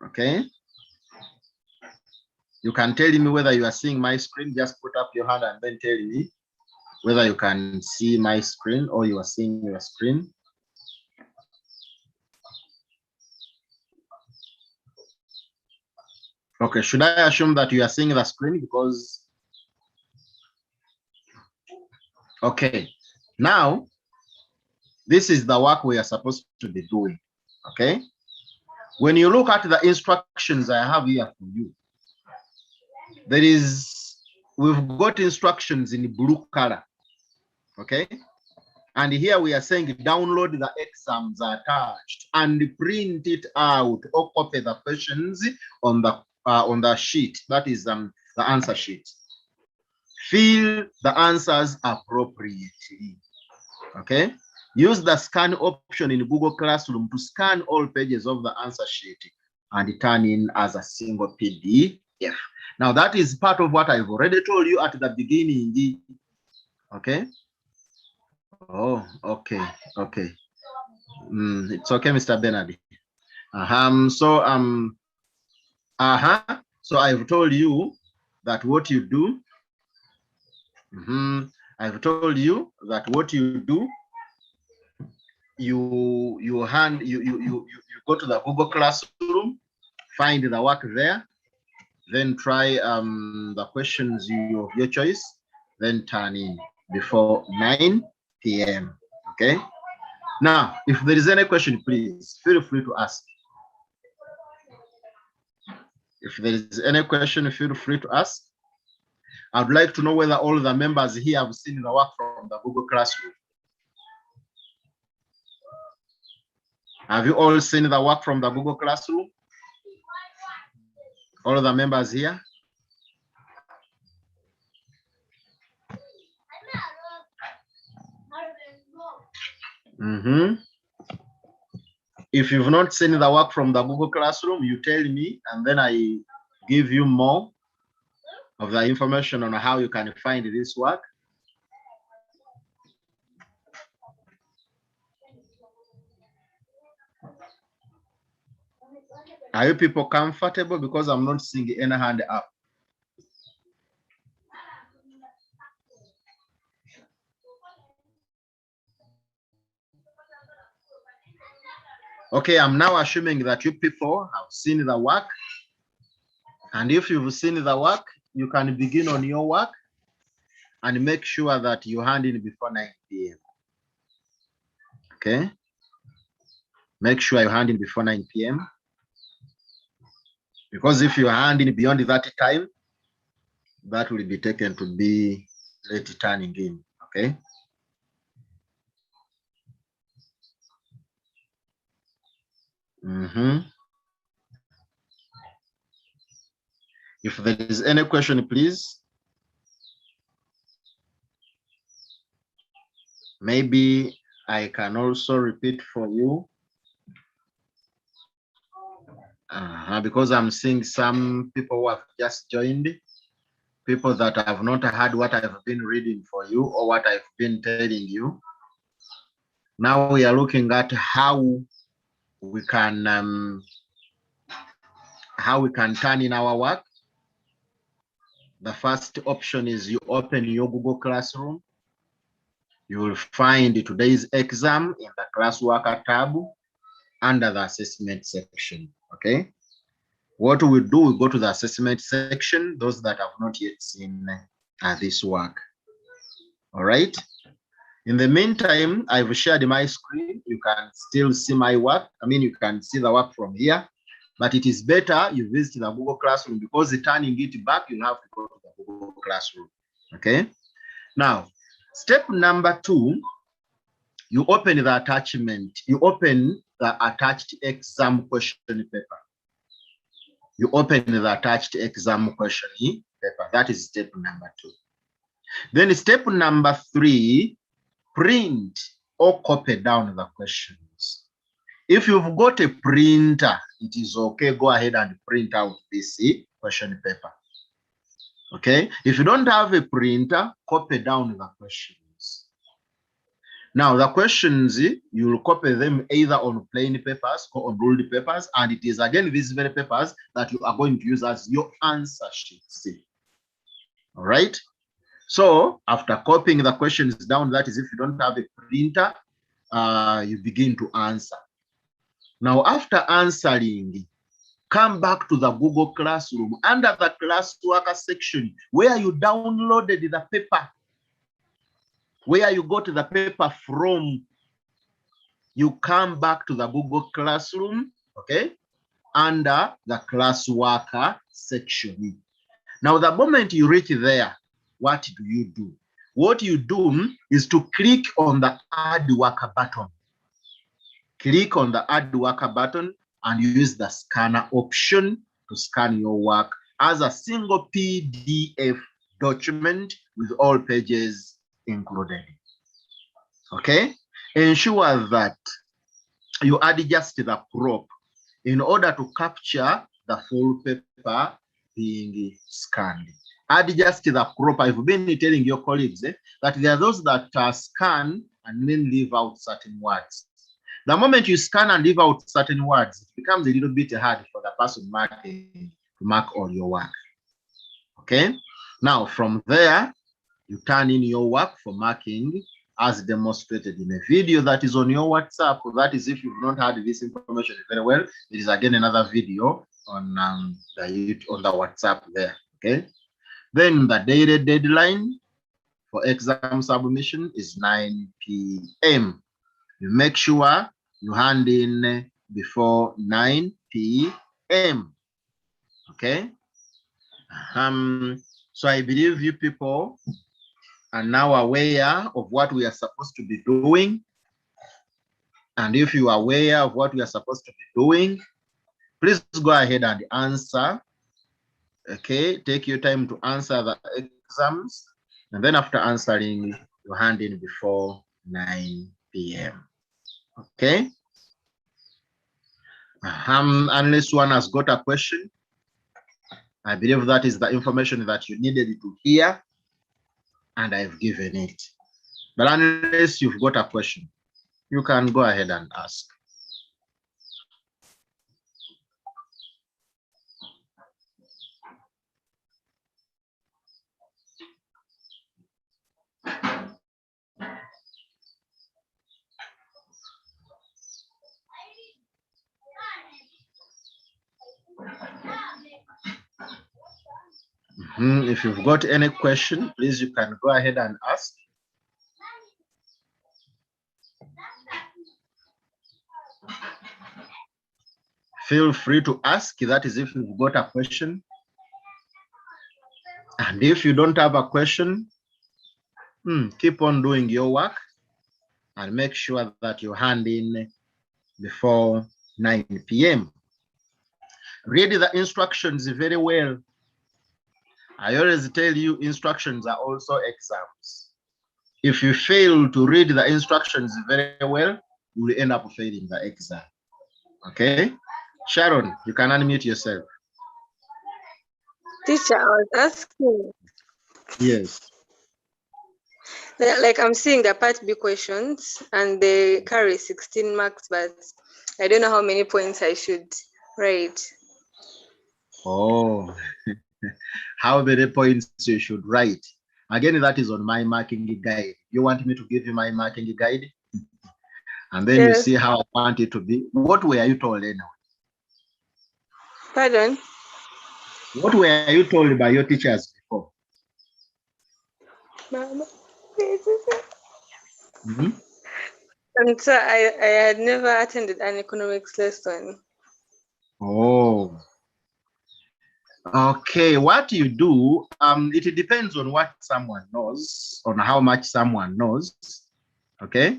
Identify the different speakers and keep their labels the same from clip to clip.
Speaker 1: Okay. You can tell me whether you are seeing my screen. Just put up your hand and then tell me whether you can see my screen or you are seeing your screen. Okay, should I assume that you are seeing the screen? Because, okay, now this is the work we are supposed to be doing. Okay, when you look at the instructions I have here for you, we've got instructions in blue color. Okay, and here we are saying download the exams attached and print it out or copy the questions on the sheet. That is the answer sheet. Fill the answers appropriately. Okay. Use the scan option in Google Classroom to scan all pages of the answer sheet and turn in as a single PDF. Now that is part of what I've already told you at the beginning. Okay. Oh, okay, okay. It's okay, Mr. Bernard. So I've told you that what you do. I've told you that what you do. You go to the Google Classroom, find the work there, then try the questions of your choice, then turn in before 9 p.m. Okay. Now, if there is any question, please feel free to ask. If there is any question, feel free to ask. I'd like to know whether all the members here have seen the work from the Google Classroom. Have you all seen the work from the Google Classroom? All the members here? If you've not seen the work from the Google Classroom, you tell me, and then I give you more of the information on how you can find this work. Are you people comfortable? Because I'm not seeing any hand up. Okay, I'm now assuming that you people have seen the work. And if you've seen the work, you can begin on your work and make sure that you hand in before 9 p.m. Okay? Make sure you hand in before 9 p.m. Because if you hand in beyond that time, that will be taken to be late turning in. Okay? If there is any question, please. Maybe I can also repeat for you. Because I'm seeing some people who have just joined, people that have not heard what I've been reading for you or what I've been telling you. Now we are looking at how we can turn in our work. The first option is you open your Google Classroom. You will find today's exam in the classwork tab under the assessment section. Okay. What we do, we go to the assessment section, those that have not yet seen this work. All right. In the meantime, I've shared my screen. You can still see my work. I mean, you can see the work from here, but it is better you visit the Google Classroom because turning it back, you have to go to the Google Classroom. Okay. Now, step number 2, you open the attachment. You open the attached exam question paper. You open the attached exam question paper. That is step number 2. Then step number 3, print or copy down the questions. If you've got a printer, it is okay. Go ahead and print out this question paper. Okay. If you don't have a printer, copy down the questions. Now, the questions, you will copy them either on plain papers or on ruled papers, and it is again these very papers that you are going to use as your answer sheets. All right. So after copying the questions down, that is if you don't have a printer, you begin to answer. Now, after answering, come back to the Google Classroom under the classwork section where you downloaded the paper, where you got the paper from. You come back to the Google Classroom, okay, under the classwork section. Now, the moment you reach there, what do? What you do is to click on the Add Worker button. Click on the Add Worker button and use the scanner option to scan your work as a single PDF document with all pages included. Okay? Ensure that you adjust the crop in order to capture the full paper being scanned. Adjust the crop. I've been telling your colleagues that there are those that scan and then leave out certain words. The moment you scan and leave out certain words, it becomes a little bit hard for the person marking to mark all your work. Okay? Now, from there, you turn in your work for marking as demonstrated in a video that is on your WhatsApp. That is, if you've not heard this information very well, there is again another video on the WhatsApp there. Okay? Then the daily deadline for exam submission is 9 p.m. You make sure you hand in before 9 p.m. Okay? So I believe you people are now aware of what we are supposed to be doing. And if you are aware of what we are supposed to be doing, please go ahead and answer. Okay, take your time to answer the exams. And then after answering, you hand in before 9 p.m. Okay? Unless one has got a question, I believe that is the information that you needed to hear, and I've given it. But unless you've got a question, you can go ahead and ask. If you've got any question, please, you can go ahead and ask. Feel free to ask. That is if you've got a question. And if you don't have a question, keep on doing your work and make sure that you hand in before 9 p.m. Read the instructions very well. I always tell you instructions are also exams. If you fail to read the instructions very well, you will end up failing the exam. Okay? Sharon, you can unmute yourself.
Speaker 2: Teacher, I was asking.
Speaker 1: Yes.
Speaker 2: Like I'm seeing the part B questions and they carry 16 marks, but I don't know how many points I should write.
Speaker 1: Oh, how many points you should write? Again, that is on my marking guide. You want me to give you my marking guide? And then
Speaker 2: Yes.
Speaker 1: you see how I want it to be. What were you told anyway?
Speaker 2: Pardon?
Speaker 1: What were you told by your teachers before?
Speaker 2: Mama. And so I had never attended an economics lesson.
Speaker 1: Oh. Okay, what you do, it depends on what someone knows, on how much someone knows. Okay.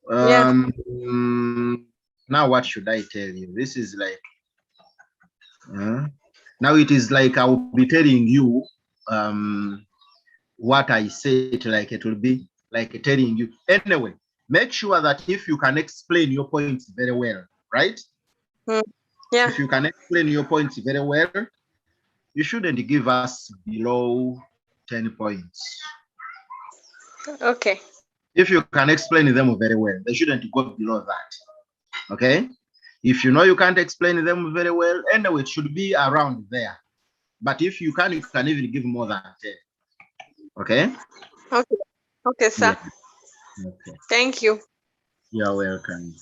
Speaker 1: Now what should I tell you? This is like, now it is like I will be telling you what I said, like it will be like telling you. Anyway, make sure that if you can explain your points very well, right?
Speaker 2: Yeah.
Speaker 1: If you can explain your points very well, you shouldn't give us below 10 points.
Speaker 2: Okay.
Speaker 1: If you can explain them very well, they shouldn't go below that. Okay? If you know you can't explain them very well, anyway, it should be around there. But if you can even give more than 10. Okay?
Speaker 2: Okay. Okay, sir.
Speaker 1: Yeah. Okay.
Speaker 2: Thank you.
Speaker 1: You're welcome.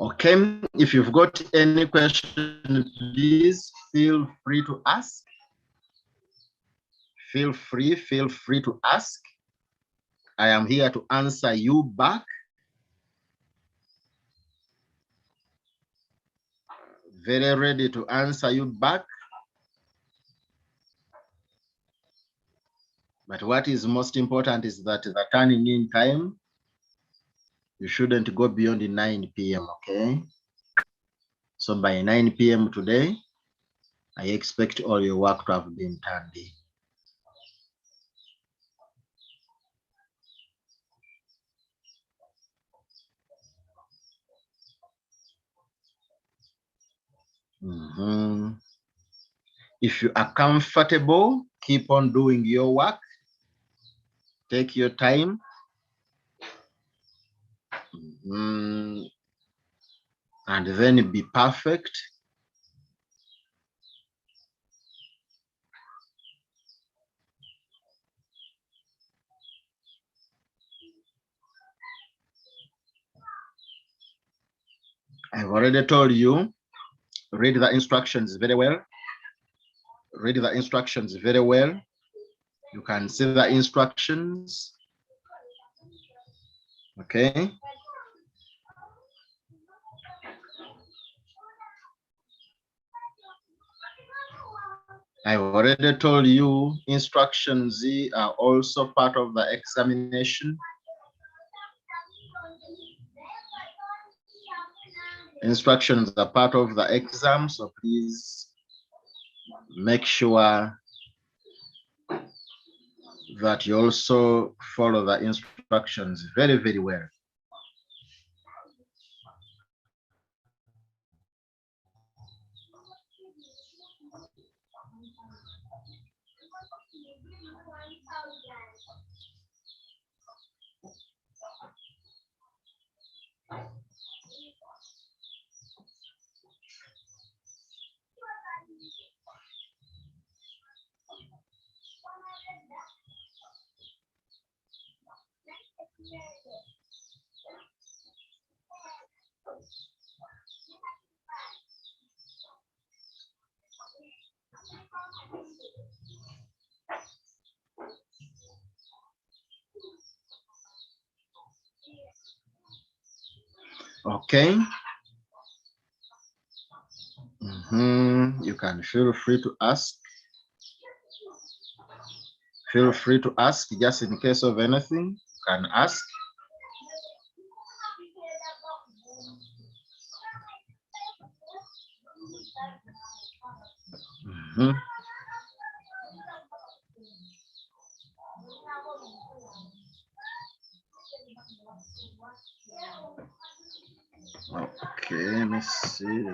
Speaker 1: Okay, if you've got any question, please feel free to ask. Feel free to ask. I am here to answer you back. Very ready to answer you back. But what is most important is that the turning in time, you shouldn't go beyond the 9 p.m., okay? So by 9 p.m. today, I expect all your work to have been turned in. If you are comfortable, keep on doing your work. Take your time. And then be perfect. I've already told you, read the instructions very well. Read the instructions very well. You can see the instructions. Okay. I've already told you instructions are also part of the examination. Instructions are part of the exam, so please make sure that you also follow the instructions very, very well. Okay. You can feel free to ask. Feel free to ask just in case of anything. You can ask. Okay, let me see.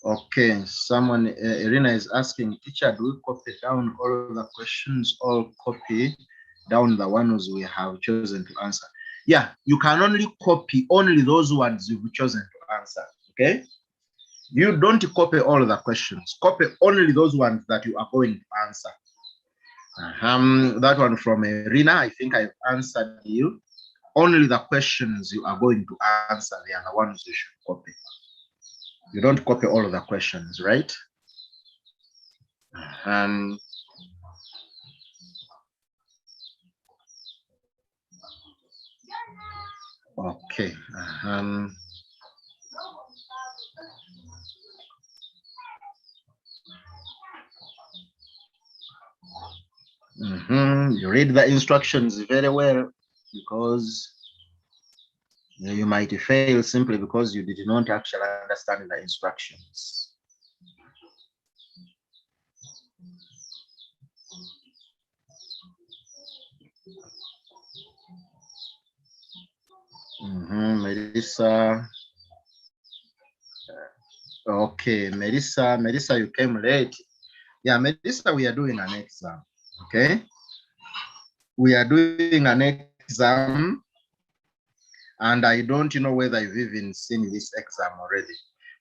Speaker 1: Okay, someone, Irina is asking, teacher, do we copy down all the questions or copy down the ones we have chosen to answer? Yeah, you can only copy only those ones you've chosen to answer, okay? You don't copy all the questions. Copy only those ones that you are going to answer. That one from Irina, I think I've answered you. Only the questions you are going to answer, they are the ones you should copy. You don't copy all of the questions, right? Okay. You read the instructions very well, because you might fail simply because you did not actually understand the instructions. Melissa. Okay, Melissa, you came late. Yeah, Melissa, we are doing an exam. Okay, we are doing an exam, and I don't know whether you've even seen this exam already.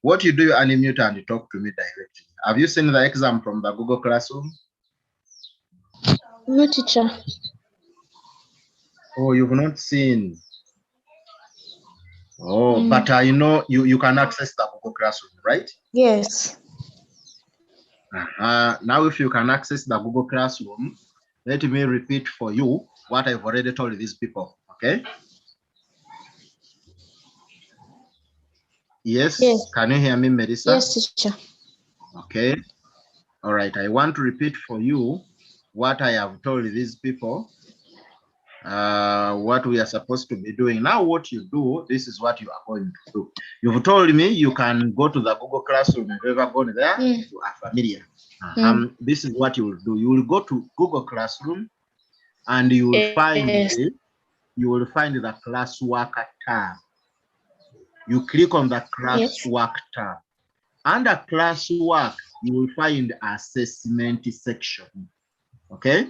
Speaker 1: What you do, you unmute and you talk to me directly. Have you seen the exam from the Google Classroom?
Speaker 3: No, teacher.
Speaker 1: Oh, you've not seen. Oh, but I know you can access the Google Classroom, right?
Speaker 3: Yes.
Speaker 1: Now, if you can access the Google Classroom, let me repeat for you what I've already told these people, okay? Yes?
Speaker 3: Yes.
Speaker 1: Can you hear me, Melissa?
Speaker 3: Yes, teacher.
Speaker 1: Okay. All right. I want to repeat for you what I have told these people, what we are supposed to be doing. Now, what you do, this is what you are going to do. You've told me you can go to the Google Classroom. If you've ever gone there, you are familiar. This is what you will do. You will go to Google Classroom and you will find the classwork tab. You click on the classwork tab. Under classwork, you will find assessment section. Okay?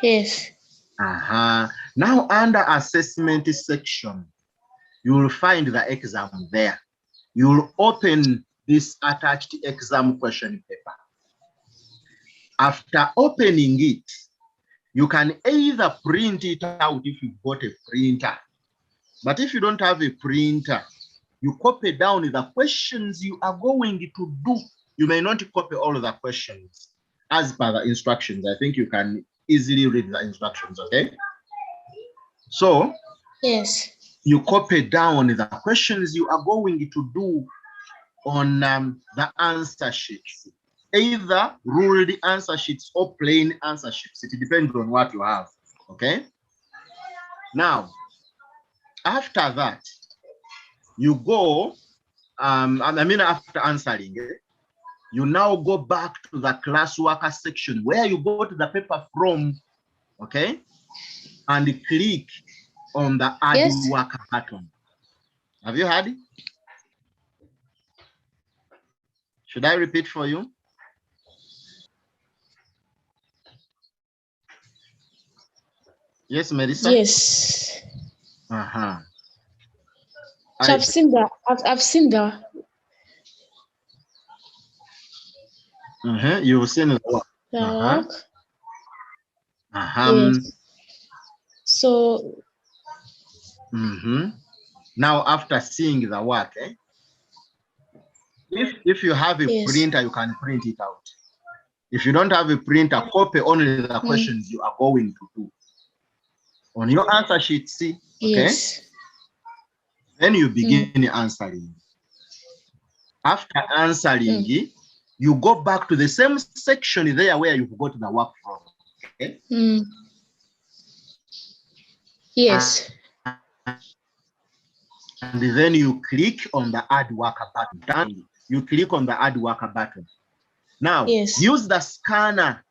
Speaker 3: Yes.
Speaker 1: Now, under assessment section, you will find the exam there. You will open this attached exam question paper. After opening it, you can either print it out if you've got a printer. But if you don't have a printer, you copy down the questions you are going to do. You may not copy all of the questions as per the instructions. I think you can easily read the instructions, okay? So,
Speaker 3: yes,
Speaker 1: you copy down the questions you are going to do on the answer sheets. Either ruled answer sheets or plain answer sheets. It depends on what you have, okay? Now, after that, you go, after answering, you now go back to the classwork section where you got the paper from, okay? And click on the add work button. Have you heard it? Should I repeat for you? Yes, Melissa?
Speaker 3: Yes. So I've seen that. I've seen that.
Speaker 1: You've seen the work.
Speaker 3: Work. Yes. So.
Speaker 1: Now, after seeing the work, if you have a printer, you can print it out. If you don't have a printer, copy only the questions you are going to do on your answer sheet. See, okay?
Speaker 3: Yes.
Speaker 1: Then you begin answering. After answering, you go back to the same section there where you've got the work from. Okay?
Speaker 3: Yes.
Speaker 1: And then you click on the add worker button. You click on the add worker button. Now, use the scanner.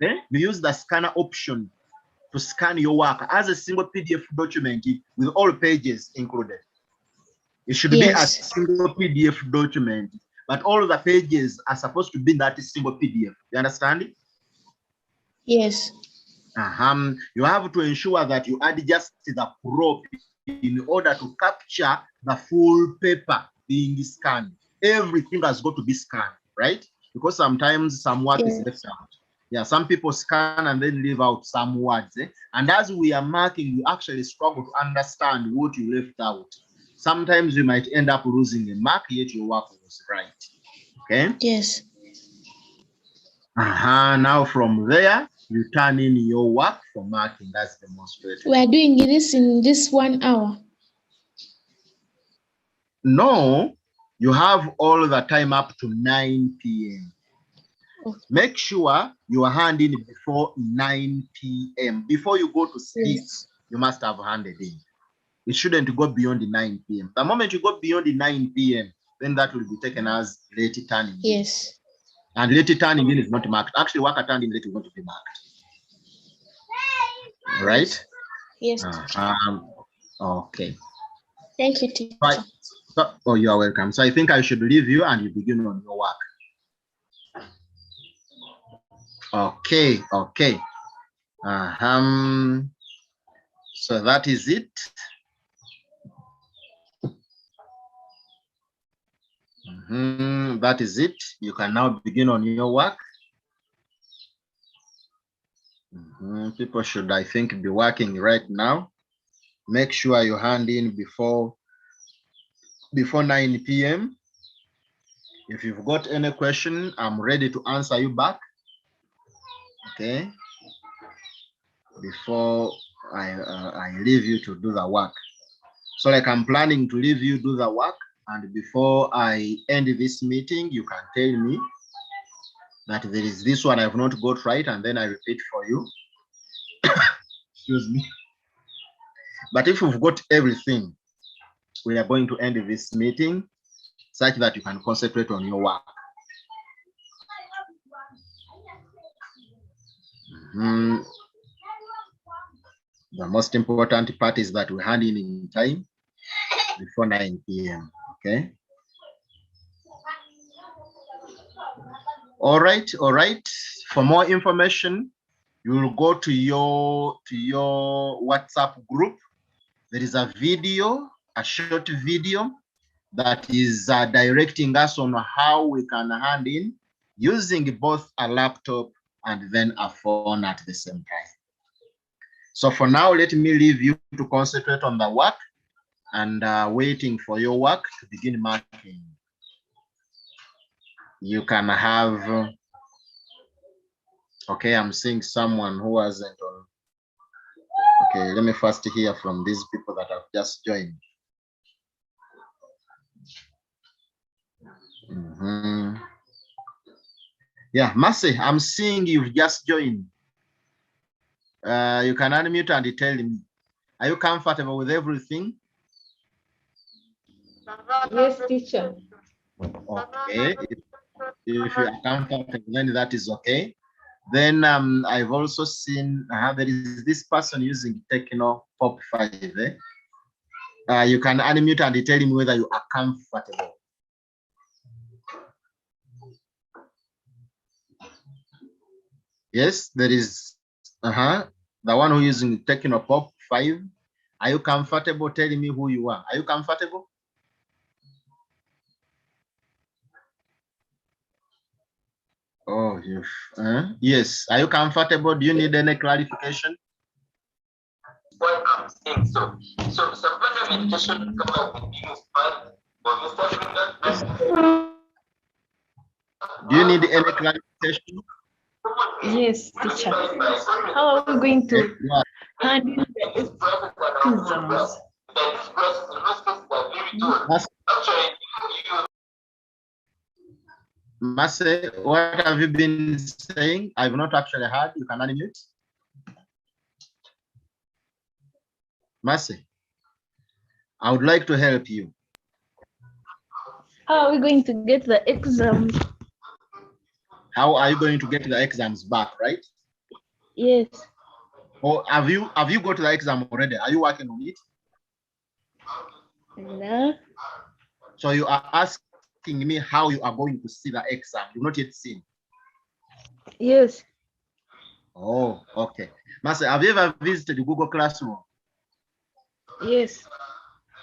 Speaker 1: You use the scanner option to scan your work as a single PDF document with all pages included. It should be a single PDF document, but all the pages are supposed to be in that single PDF. You understand?
Speaker 3: Yes.
Speaker 1: You have to ensure that you adjust the crop in order to capture the full paper being scanned. Everything has got to be scanned, right? Because sometimes some work is left out. Yeah, some people scan and then leave out some words. And as we are marking, you actually struggle to understand what you left out. Sometimes you might end up losing a mark, yet your work was right. Okay?
Speaker 3: Yes.
Speaker 1: Now from there, you turn in your work for marking. That's demonstrated.
Speaker 3: We are doing this in this 1 hour.
Speaker 1: No, you have all the time up to 9 p.m. Okay. Make sure you are handing before 9 p.m. Before you go to sleep, you must have handed in. It shouldn't go beyond the 9 p.m. The moment you go beyond the 9 p.m., then that will be taken as late turning.
Speaker 3: Yes.
Speaker 1: And late turning in is not marked. Actually, worker turning late is going to be marked. Right?
Speaker 3: Yes.
Speaker 1: Okay.
Speaker 3: Thank you, teacher.
Speaker 1: Right. So, oh, you are welcome. So I think I should leave you and you begin on your work. Okay, okay. So that is it. That is it. You can now begin on your work. People should, I think, be working right now. Make sure you hand in before 9 p.m. If you've got any question, I'm ready to answer you back. Okay. Before I leave you to do the work. So like I'm planning to leave you do the work, and before I end this meeting, you can tell me that there is this one I've not got right, and then I repeat for you. Excuse me. But if you've got everything, we are going to end this meeting such that you can concentrate on your work. The most important part is that we hand in time before 9 p.m. Okay. All right. For more information, you will go to your WhatsApp group. There is a video, a short video that is directing us on how we can hand in using both a laptop and then a phone at the same time. So for now, let me leave you to concentrate on the work and waiting for your work to begin marking. You can have, okay, I'm seeing someone who hasn't on. Okay, let me first hear from these people that have just joined. Yeah, Mercy, I'm seeing you've just joined. You can unmute and tell me, are you comfortable with everything?
Speaker 3: Yes, teacher.
Speaker 1: Okay, if you are comfortable, then that is okay. Then I've also seen there is this person using Techno Pop 5. You can unmute and tell me whether you are comfortable. Yes, there is the one who is using Techno Pop 5. Are you comfortable telling me who you are? Are you comfortable? Oh, yes. Are you comfortable? Do you need any clarification?
Speaker 4: What I'm saying, so supplemental meditation come up with you, but you start with that.
Speaker 1: Do you need any clarification?
Speaker 5: Yes, teacher. How are we going to handle the exams?
Speaker 1: Mase, what have you been saying? I've not actually heard. You can unmute. Mase, I would like to help you.
Speaker 5: How are we going to get the exams?
Speaker 1: How are you going to get the exams back, right?
Speaker 5: Yes.
Speaker 1: Or have you got the exam already? Are you working on it?
Speaker 5: No.
Speaker 1: So you are asking me how you are going to see the exam. You've not yet seen.
Speaker 5: Yes.
Speaker 1: Oh, okay. Mase, have you ever visited Google Classroom?
Speaker 5: Yes.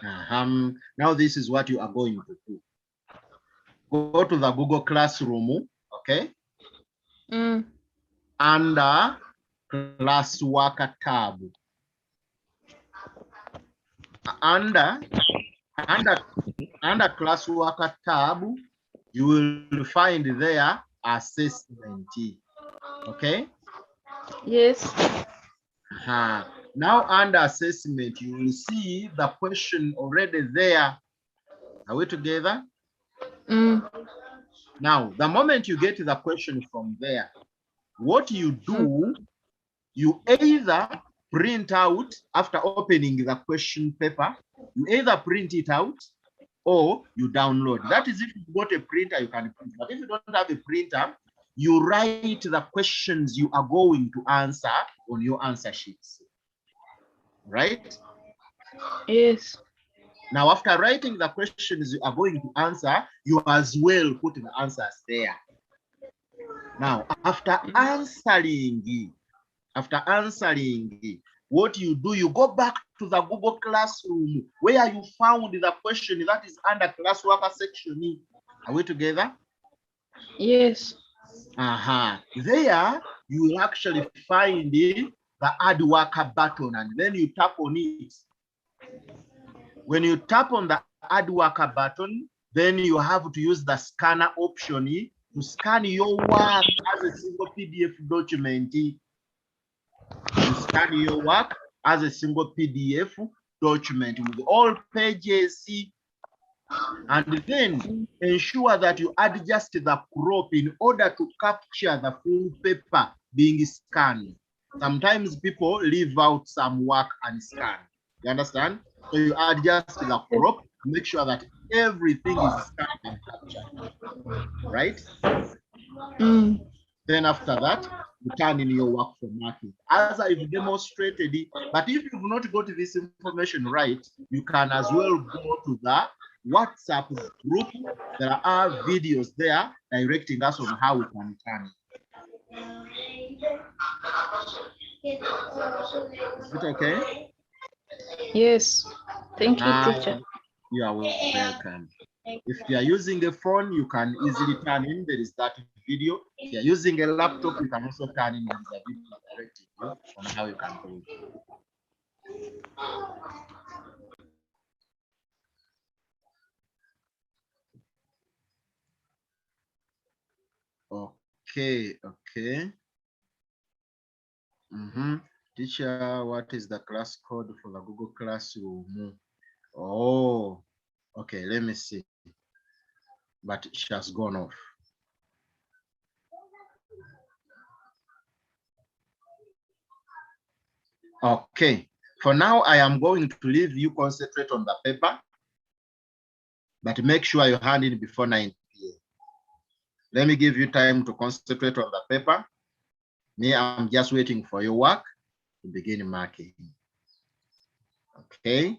Speaker 1: Now this is what you are going to do. Go to the Google Classroom, okay? Under Classwork tab. Under Classwork tab, you will find there assessment. Okay?
Speaker 5: Yes.
Speaker 1: Now under assessment, you will see the question already there. Are we together? Now, the moment you get the question from there, what you do, you either print out after opening the question paper, you either print it out or you download. That is if you've got a printer, you can print. But if you don't have a printer, you write the questions you are going to answer on your answer sheets. Right?
Speaker 5: Yes.
Speaker 1: Now, after writing the questions you are going to answer, you as well put the answers there. Now, after answering, what you do, you go back to the Google Classroom where you found the question that is under classwork section. Are we together?
Speaker 5: Yes.
Speaker 1: There, you will actually find the Add Worker button, and then you tap on it. When you tap on the Add Worker button, then you have to use the scanner option to scan your work as a single PDF document. You scan your work as a single PDF document with all pages, and then ensure that you adjust the crop in order to capture the full paper being scanned. Sometimes people leave out some work unscanned. You understand? So you adjust the crop, make sure that everything is scanned and captured. Right? Then after that, you turn in your work for marking, as I've demonstrated. But if you've not got this information right, you can as well go to the WhatsApp group. There are videos there directing us on how we can turn it. Is it okay?
Speaker 5: Yes. Thank you, teacher.
Speaker 1: You are welcome. If you are using a phone, you can easily turn in. There is that video. If you are using a laptop, you can also turn in the video directing you on how you can do it. Okay. Teacher, what is the class code for the Google Classroom? Oh, okay, let me see. But she has gone off. Okay, for now, I am going to leave you concentrate on the paper, but make sure you hand in before 9 p.m. Let me give you time to concentrate on the paper. Me, I'm just waiting for your work to begin marking. Okay.